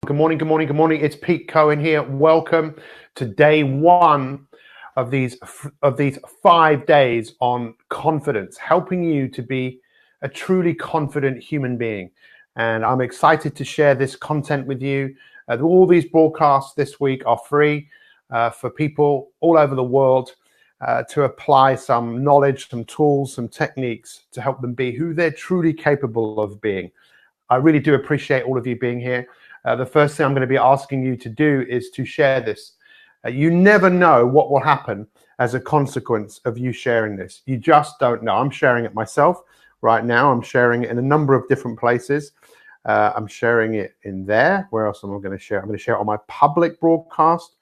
Good morning, good morning, good morning. It's Pete Cohen here. Welcome to day one of these 5 days on confidence, helping you to be a truly confident human being. And I'm excited to share this content with you. All these broadcasts this week are free for people all over the world to apply some knowledge, some tools, some techniques to help them be who they're truly capable of being. I really do appreciate all of you being here. The first thing I'm going to be asking you to do is to share this. You never know what will happen as a consequence of you sharing this. You just don't know. I'm sharing it myself right now. I'm sharing it in a number of different places. I'm sharing it in there. Where else am I going to share? I'm going to share it on my public broadcast.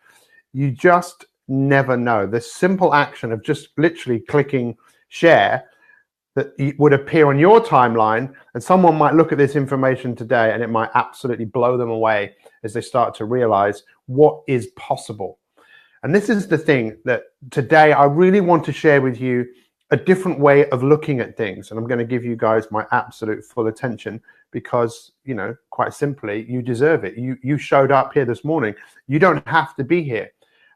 You just never know. The simple action of just literally clicking share that would appear on your timeline, and someone might look at this information today and it might absolutely blow them away as they start to realize what is possible. And this is the thing that today I really want to share with you, a different way of looking at things. And I'm going to give you guys my absolute full attention because, you know, quite simply, you deserve it. You showed up here this morning. You don't have to be here.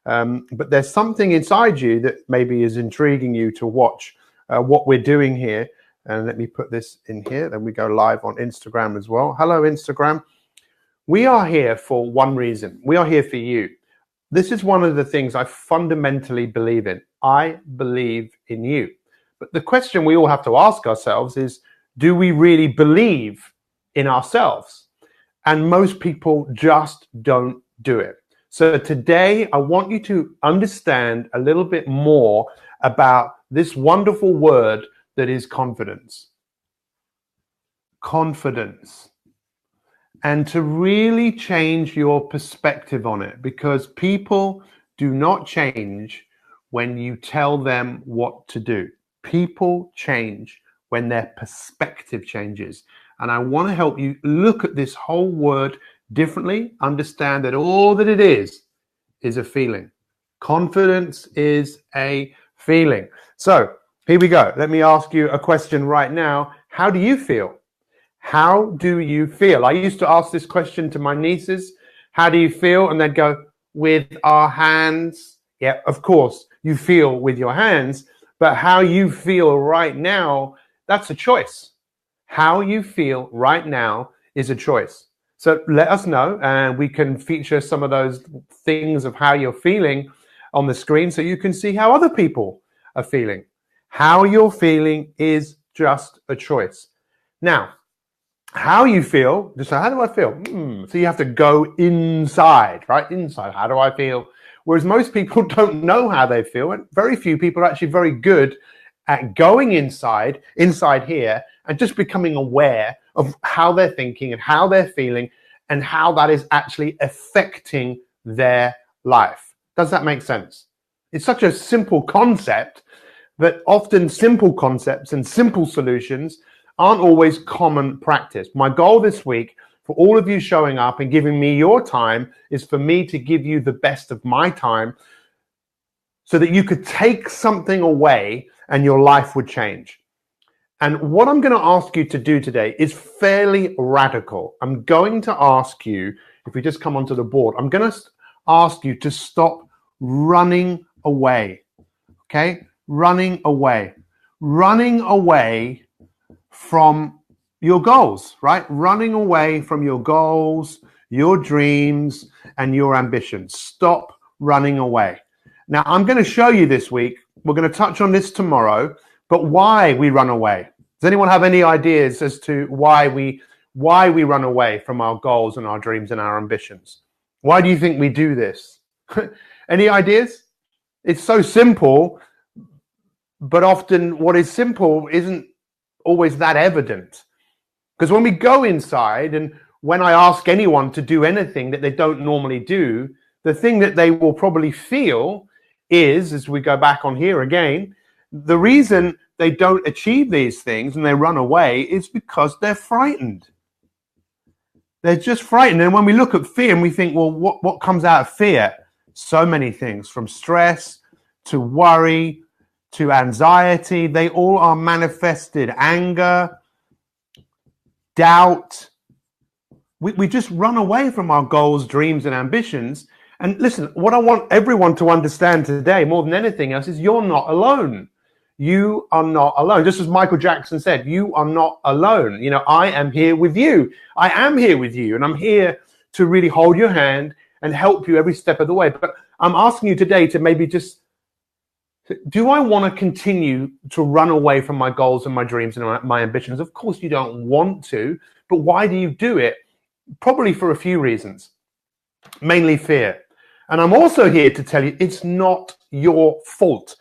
But there's something inside you that maybe is intriguing you to watch what we're doing here. And let me put this in here. Then we go live on Instagram as well. Hello, Instagram. We are here for one reason. We are here for you. This is one of the things I fundamentally believe in. I believe in you. But the question we all have to ask ourselves is, do we really believe in ourselves? And most people just don't do it. So today, I want you to understand a little bit more about this wonderful word that is confidence. Confidence. And to really change your perspective on it, because people do not change when you tell them what to do. People change when their perspective changes. And I want to help you look at this whole word differently, understand that all that it is a feeling. Confidence is a feeling. So here we go. Let me ask you a question right now. How do you feel? How do you feel? I used to ask this question to my nieces. How do you feel? And they'd go, with our hands. Yeah, of course, you feel with your hands, but how you feel right now, that's a choice. How you feel right now is a choice. So let us know, and we can feature some of those things of how you're feeling on the screen so you can see how other people are feeling. How you're feeling is just a choice. Now, how you feel, just how do I feel? So you have to go inside, right? Inside, how do I feel? Whereas most people don't know how they feel, and very few people are actually very good at going inside here, and just becoming aware of how they're thinking and how they're feeling and how that is actually affecting their life. Does that make sense? It's such a simple concept, but often simple concepts and simple solutions aren't always common practice. My goal this week for all of you showing up and giving me your time is for me to give you the best of my time so that you could take something away and your life would change. And what I'm going to ask you to do today is fairly radical. I'm going to ask you, if we just come onto the board, I'm going to ask you to stop running away. Okay? Running away. Running away from your goals, right? Running away from your goals, your dreams, and your ambitions. Stop running away. Now, I'm going to show you this week. We're going to touch on this tomorrow, but why we run away. Does anyone have any ideas as to why we run away from our goals and our dreams and our ambitions? Why do you think we do this? Any ideas? It's so simple, but often what is simple isn't always that evident. Because when we go inside, and when I ask anyone to do anything that they don't normally do, the thing that they will probably feel is, as we go back on here again, the reason they don't achieve these things and they run away is because they're frightened. They're just frightened. And when we look at fear and we think, well, what comes out of fear? So many things, from stress to worry to anxiety. They all are manifested. Anger, doubt, We just run away from our goals, dreams, and ambitions. And listen, what I want everyone to understand today, more than anything else, is you're not alone. You are not alone. Just as Michael Jackson said, you are not alone. You know, I am here with you. I am here with you. And I'm here to really hold your hand and help you every step of the way. But I'm asking you today to maybe just, do I want to continue to run away from my goals and my dreams and my ambitions? Of course you don't want to, but why do you do it? Probably for a few reasons, mainly fear. And I'm also here to tell you it's not your fault.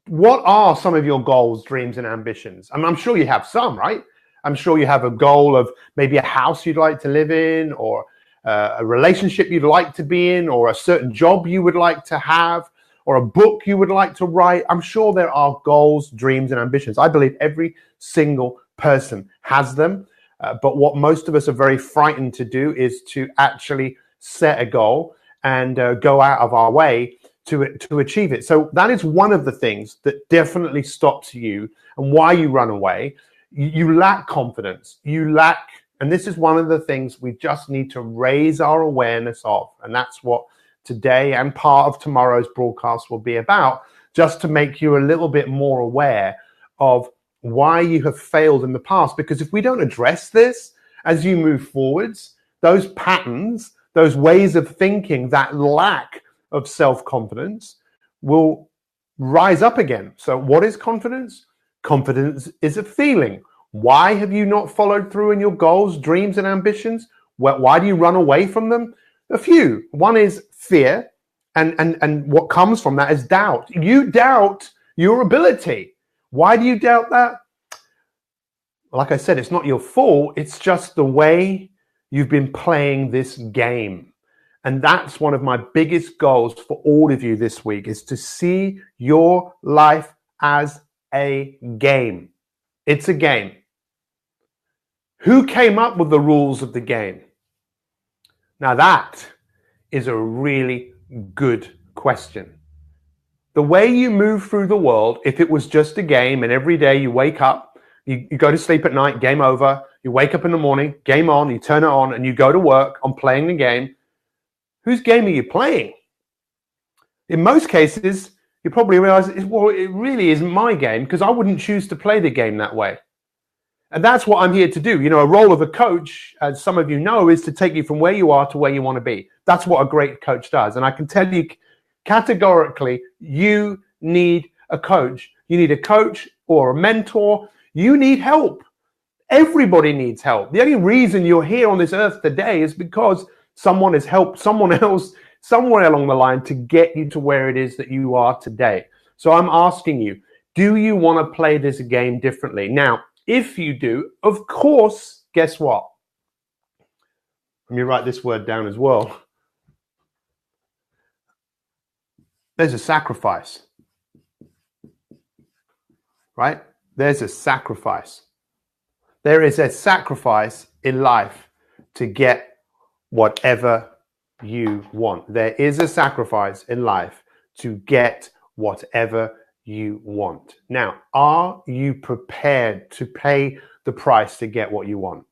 What are some of your goals, dreams, and ambitions? I'm sure you have some, right? I'm sure you have a goal of maybe a house you'd like to live in, or a relationship you'd like to be in, or a certain job you would like to have, or a book you would like to write. I'm sure there are goals, dreams, and ambitions. I believe every single person has them. But what most of us are very frightened to do is to actually set a goal and go out of our way to achieve it. So that is one of the things that definitely stops you and why you run away. You lack confidence. You lack, and this is one of the things we just need to raise our awareness of. And that's what today and part of tomorrow's broadcast will be about, just to make you a little bit more aware of why you have failed in the past. Because if we don't address this as you move forwards, those patterns, those ways of thinking, that lack of self-confidence will rise up again. So what is confidence? Confidence is a feeling. Why have you not followed through in your goals, dreams, and ambitions? Why do you run away from them? A few. One is fear, and what comes from that is doubt. You doubt your ability. Why do you doubt that? Like I said, it's not your fault. It's just the way you've been playing this game. And that's one of my biggest goals for all of you this week, is to see your life as a game. It's a game. Who came up with the rules of the game? Now that is a really good question. The way you move through the world, if it was just a game and every day you wake up, you go to sleep at night, game over, you wake up in the morning, game on, you turn it on, and you go to work on playing the game, whose game are you playing? In most cases, you probably realize, well, it really isn't my game, because I wouldn't choose to play the game that way. And that's what I'm here to do. You know, a role of a coach, as some of you know, is to take you from where you are to where you want to be. That's what a great coach does. And I can tell you categorically, you need a coach. You need a coach or a mentor. You need help. Everybody needs help. The only reason you're here on this earth today is because someone has helped someone else somewhere along the line to get you to where it is that you are today. So I'm asking you, do you want to play this game differently? Now, if you do, of course, guess what? Let me write this word down as well. There's a sacrifice, right? There's a sacrifice. There is a sacrifice in life to get whatever you want. There is a sacrifice in life to get whatever you want. Now, are you prepared to pay the price to get what you want?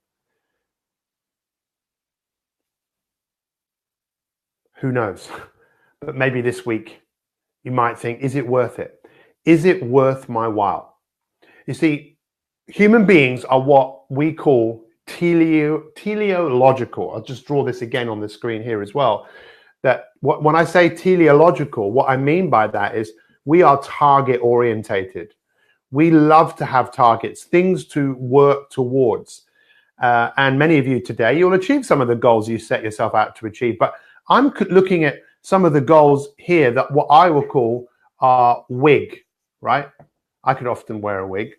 Who knows? But maybe this week you might think, is it worth it? Is it worth my while? You see, human beings are what we call teleological. I'll just draw this again on the screen here as well. That when I say teleological, what I mean by that is we are target orientated. We love to have targets, things to work towards. And many of you today, you'll achieve some of the goals you set yourself out to achieve. But I'm looking at some of the goals here that what I will call are wig, right? I could often wear a wig.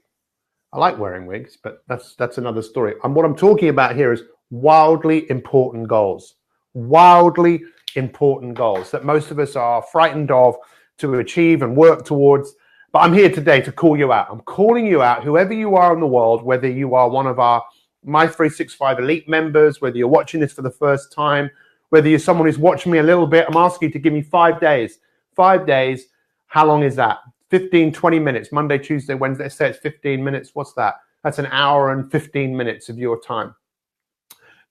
I like wearing wigs, but that's another story. And what I'm talking about here is wildly important goals. Wildly important goals that most of us are frightened of to achieve and work towards. But I'm here today to call you out. I'm calling you out, whoever you are in the world, whether you are one of our My365 Elite members, whether you're watching this for the first time, whether you're someone who's watching me a little bit, I'm asking you to give me 5 days. 5 days, how long is that? 15, 20 minutes, Monday, Tuesday, Wednesday, let's say it's 15 minutes. What's that? That's an hour and 15 minutes of your time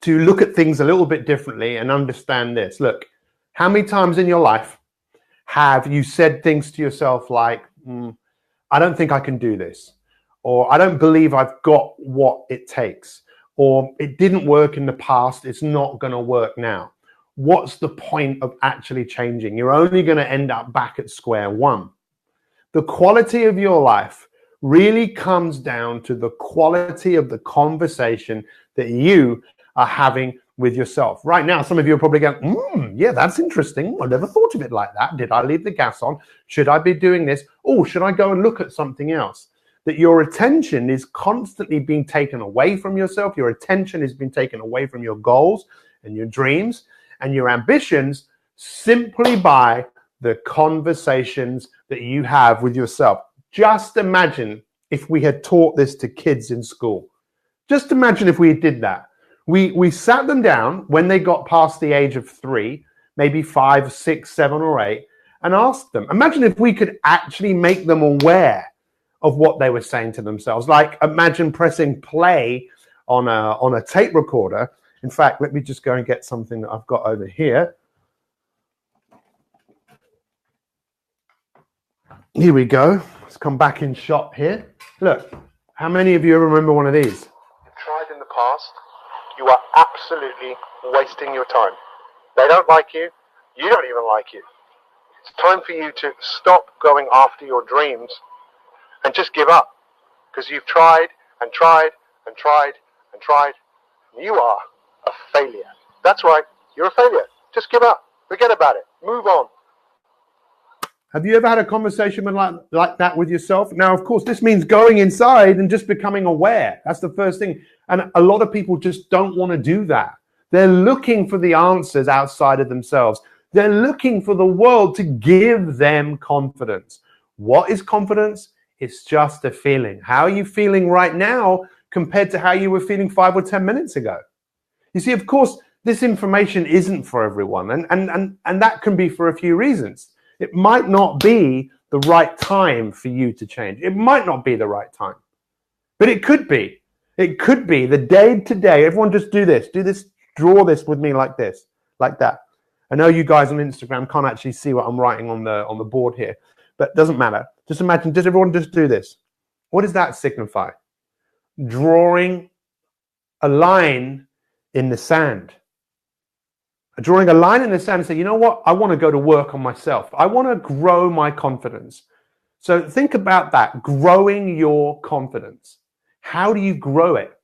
to look at things a little bit differently and understand this. Look, how many times in your life have you said things to yourself like, I don't think I can do this, or I don't believe I've got what it takes, or it didn't work in the past, it's not going to work now. What's the point of actually changing? You're only going to end up back at square one. The quality of your life really comes down to the quality of the conversation that you are having with yourself. Right now, some of you are probably going, yeah, that's interesting. I never thought of it like that. Did I leave the gas on? Should I be doing this? Oh, should I go and look at something else? That your attention is constantly being taken away from yourself. Your attention is being taken away from your goals and your dreams and your ambitions simply by the conversations that you have with yourself. Just imagine if we had taught this to kids in school. Just imagine if we did that. We sat them down when they got past the age of 3, maybe 5, 6, 7, or 8, and asked them. Imagine if we could actually make them aware of what they were saying to themselves. Like, imagine pressing play on a tape recorder. In fact, let me just go and get something that I've got over here. Here we go. Let's come back in shot here. Look, how many of you remember one of these? You've tried in the past. You are absolutely wasting your time. They don't like you. You don't even like you. It's time for you to stop going after your dreams and just give up. Because you've tried and tried and tried and tried. You are a failure. That's right. You're a failure. Just give up. Forget about it. Move on. Have you ever had a conversation like that with yourself? Now, of course, this means going inside and just becoming aware. That's the first thing. And a lot of people just don't want to do that. They're looking for the answers outside of themselves. They're looking for the world to give them confidence. What is confidence? It's just a feeling. How are you feeling right now compared to how you were feeling 5 or 10 minutes ago? You see, of course, this information isn't for everyone. And that can be for a few reasons. It might not be the right time for you to change. It might not be the right time, but it could be. It could be the day today. Everyone just do this, draw this with me like this, like that. I know you guys on Instagram can't actually see what I'm writing on the board here, but it doesn't matter. Just imagine, does everyone just do this? What does that signify? Drawing a line in the sand. Drawing a line in the sand and say, you know what? I want to go to work on myself. I want to grow my confidence. So think about that, growing your confidence. How do you grow it?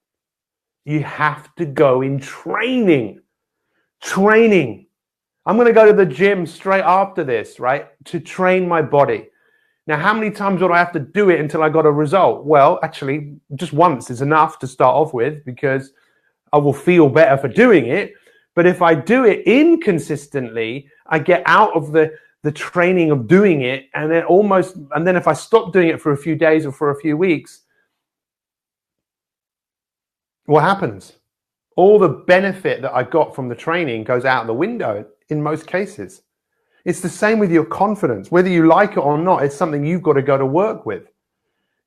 You have to go in training. Training. I'm going to go to the gym straight after this, right? To train my body. Now, how many times would I have to do it until I got a result? Well, actually, just once is enough to start off with because I will feel better for doing it. But if I do it inconsistently, I get out of the training of doing it. And then if I stop doing it for a few days or for a few weeks, what happens? All the benefit that I got from the training goes out the window in most cases. It's the same with your confidence. Whether you like it or not, it's something you've got to go to work with.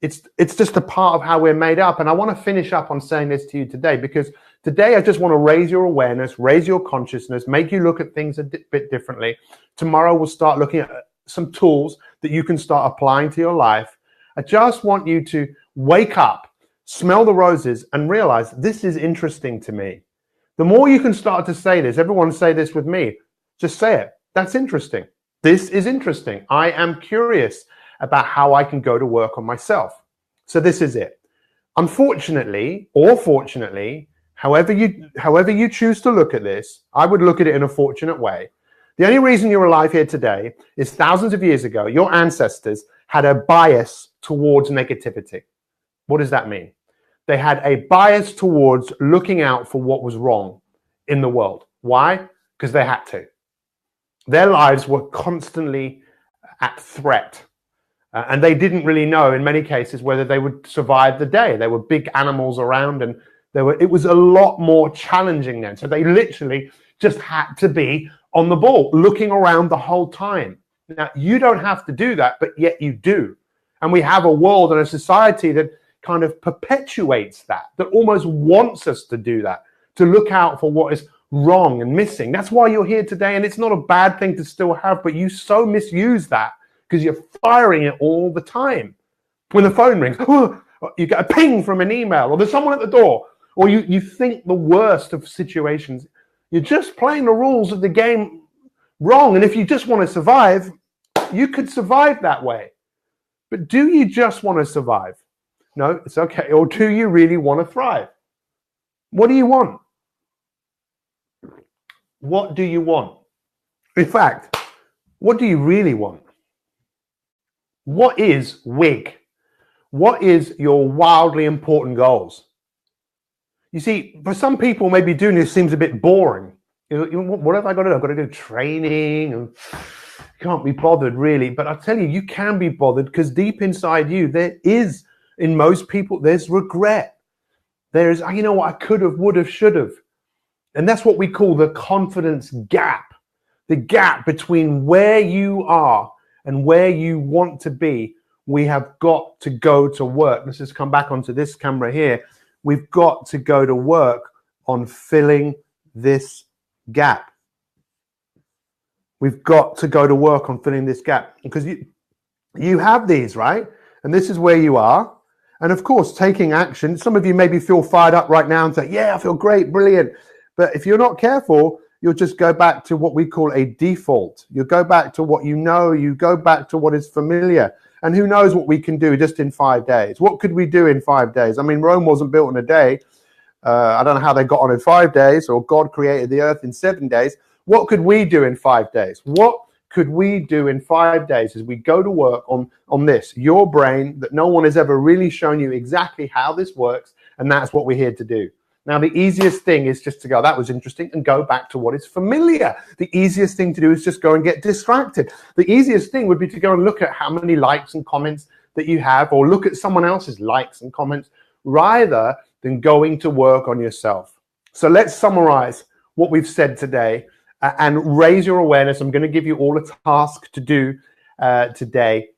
It's just a part of how we're made up. And I want to finish up on saying this to you today, because today I just want to raise your awareness, raise your consciousness, make you look at things a bit differently. Tomorrow we'll start looking at some tools that you can start applying to your life. I just want you to wake up, smell the roses, and realize this is interesting to me. The more you can start to say this, everyone say this with me, just say it. That's interesting. This is interesting. I am curious about how I can go to work on myself. So this is it. Unfortunately, or fortunately, however you choose to look at this, I would look at it in a fortunate way. The only reason you're alive here today is thousands of years ago, your ancestors had a bias towards negativity. What does that mean? They had a bias towards looking out for what was wrong in the world. Why? Because they had to. Their lives were constantly at threat. And they didn't really know, in many cases, whether they would survive the day. There were big animals around, and it was a lot more challenging then. So they literally just had to be on the ball, looking around the whole time. Now, you don't have to do that, but yet you do. And we have a world and a society that kind of perpetuates that almost wants us to do that. to look out for what is wrong and missing. That's why you're here today, and it's not a bad thing to still have, but you so misuse that because you're firing it all the time. When the phone rings, you get a ping from an email, or there's someone at the door, or you think the worst of situations. You're just playing the rules of the game wrong, and if you just want to survive, you could survive that way. But do you just want to survive? No, it's okay. Or do you really want to thrive? What do you want? What do you want? In fact, what do you really want? What is WIG? What is your wildly important goals? You see, for some people, maybe doing this seems a bit boring. You know, what have I got to do? I've got to do training and can't be bothered really. But I tell you, you can be bothered because deep inside you, there is, in most people, there's regret. There's, you know what, I could have, would have, should have. And that's what we call the confidence gap. The gap between where you are and where you want to be. We have got to go to work. Let's just come back onto this camera here. We've got to go to work on filling this gap. We've got to go to work on filling this gap because you have these, right? And this is where you are. And of course, taking action. Some of you maybe feel fired up right now and say, yeah, I feel great, brilliant. But if you're not careful, you'll just go back to what we call a default. You go back to what you know. You go back to what is familiar. And who knows what we can do just in 5 days? What could we do in 5 days? I mean, Rome wasn't built in a day. I don't know how they got on in 5 days, or God created the earth in 7 days. What could we do in 5 days? What could we do in 5 days as we go to work on this, your brain, that no one has ever really shown you exactly how this works, and that's what we're here to do. Now, the easiest thing is just to go, that was interesting, and go back to what is familiar. The easiest thing to do is just go and get distracted. The easiest thing would be to go and look at how many likes and comments that you have, or look at someone else's likes and comments, rather than going to work on yourself. So let's summarize what we've said today and raise your awareness. I'm going to give you all a task to do today.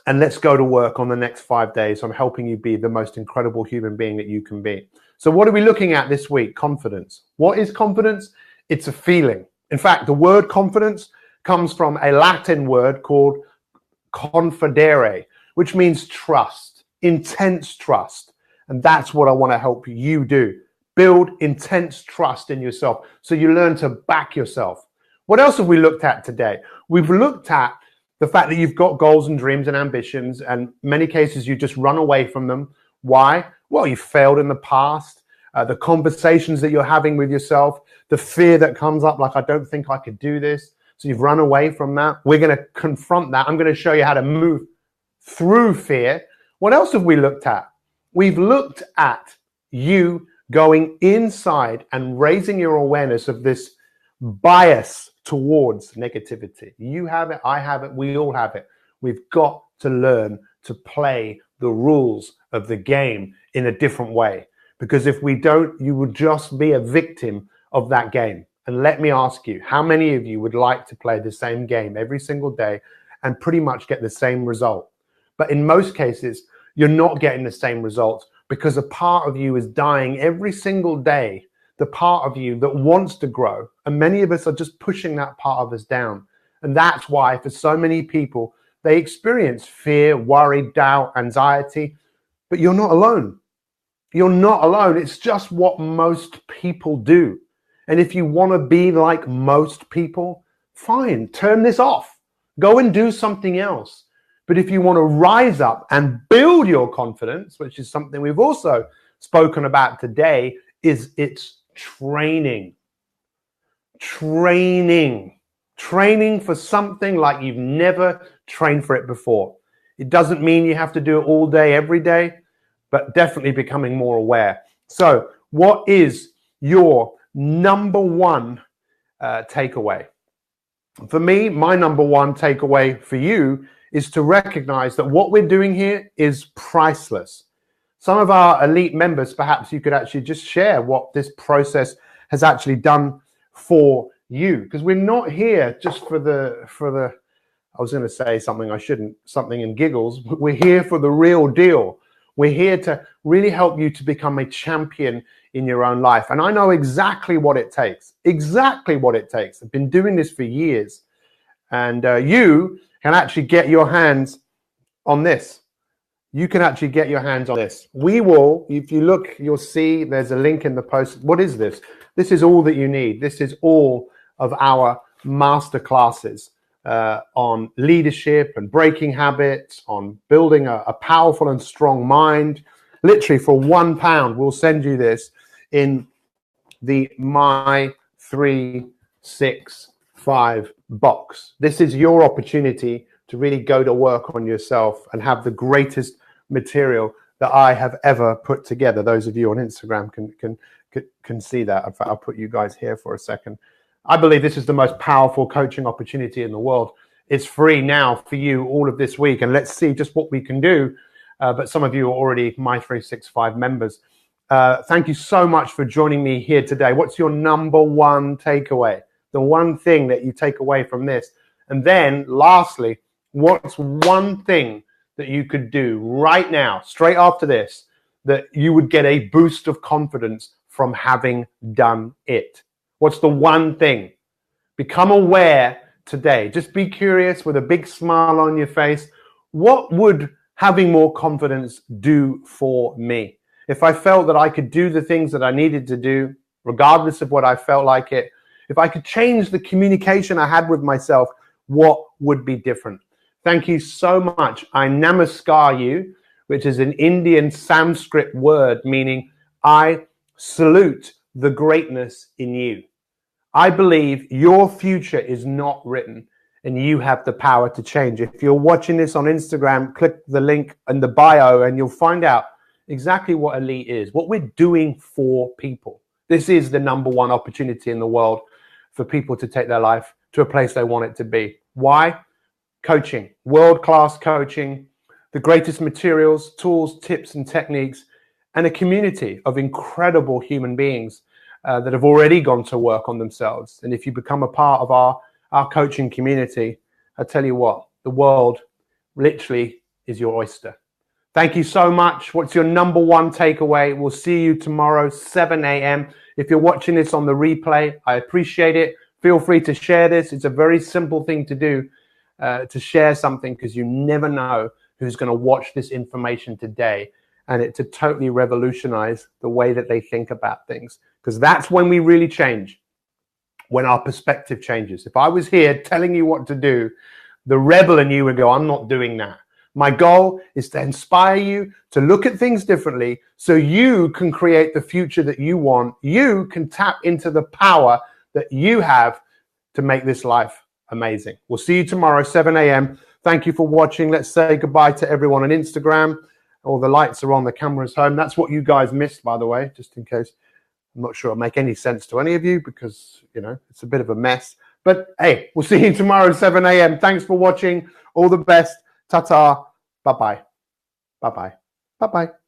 And let's go to work on the next 5 days on helping you be the most incredible human being that you can be. So what are we looking at this week? Confidence. What is confidence? It's a feeling. In fact, the word confidence comes from a Latin word called confidere, which means trust, intense trust. And that's what I want to help you do. Build intense trust in yourself so you learn to back yourself. What else have we looked at today? We've looked at the fact that you've got goals and dreams and ambitions, and in many cases you just run away from them. Why? Well, you failed in the past, the conversations that you're having with yourself, the fear that comes up, like, I don't think I could do this. So you've run away from that. We're going to confront that. I'm going to show you how to move through fear. What else have we looked at? We've looked at you going inside and raising your awareness of this bias towards negativity. You have it, I have it, we all have it. We've got to learn to play the rules of the game in a different way. Because if we don't, you will just be a victim of that game. And let me ask you, how many of you would like to play the same game every single day and pretty much get the same result? But in most cases, you're not getting the same results because a part of you is dying every single day, the part of you that wants to grow. And many of us are just pushing that part of us down. And that's why for so many people, they experience fear, worry, doubt, anxiety, but you're not alone. You're not alone. It's just what most people do. And if you want to be like most people, fine, turn this off. Go and do something else. But if you want to rise up and build your confidence, which is something we've also spoken about today, it's training. Training for something like you've never trained for it before. It doesn't mean you have to do it all day, every day, but definitely becoming more aware. So what is your number one takeaway? For me, my number one takeaway for you is to recognize that what we're doing here is priceless. Some of our elite members, perhaps you could actually just share what this process has actually done for you, because we're not here just for the I was going to say something I shouldn't, something in giggles, but we're here for the real deal. We're here to really help you to become a champion in your own life. And I know exactly what it takes, exactly what it takes. I've been doing this for years. And you can actually get your hands on this. You can actually get your hands on this. We will, if you look, you'll see there's a link in the post. What is this? This is all that you need. This is all of our masterclasses on leadership and breaking habits, on building a powerful and strong mind. Literally for £1, we'll send you this in the My 365 box. This is your opportunity to really go to work on yourself and have the greatest material that I have ever put together. Those of you on Instagram can see that. In fact, I'll put you guys here for a second. I believe this is the most powerful coaching opportunity in the world. It's free now for you all of this week, and let's see just what we can do. But some of you are already My 365 members. Thank you so much for joining me here today. What's your number one takeaway? The one thing that you take away from this? And then lastly, what's one thing that you could do right now, straight after this, that you would get a boost of confidence from having done it? What's the one thing? Become aware today. Just be curious with a big smile on your face. What would having more confidence do for me? If I felt that I could do the things that I needed to do, regardless of what I felt like it, if I could change the communication I had with myself, what would be different? Thank you so much. I namaskar you, which is an Indian Sanskrit word meaning I salute the greatness in you. I believe your future is not written and you have the power to change. If you're watching this on Instagram, click the link in the bio and you'll find out exactly what Elite is, what we're doing for people. This is the number one opportunity in the world for people to take their life to a place they want it to be. Why? Coaching, world-class coaching, the greatest materials, tools, tips, and techniques, and a community of incredible human beings that have already gone to work on themselves. And if you become a part of our coaching community, I tell you what, the world literally is your oyster. Thank you so much. What's your number one takeaway? We'll see you tomorrow, 7 a.m. If you're watching this on the replay, I appreciate it. Feel free to share this. It's a very simple thing to do, to share something, because you never know who's going to watch this information today, and it to totally revolutionize the way that they think about things. Because that's when we really change, when our perspective changes. If I was here telling you what to do, the rebel in you would go, I'm not doing that. My goal is to inspire you to look at things differently so you can create the future that you want. You can tap into the power that you have to make this life amazing. We'll see you tomorrow, 7 a.m. Thank you for watching. Let's say goodbye to everyone on Instagram. All the lights are on, the camera's home. That's what you guys missed, by the way, just in case. I'm not sure it'll make any sense to any of you because, you know, it's a bit of a mess. But hey, we'll see you tomorrow, 7 a.m. Thanks for watching. All the best. Ta-ta. Bye-bye. Bye-bye. Bye-bye.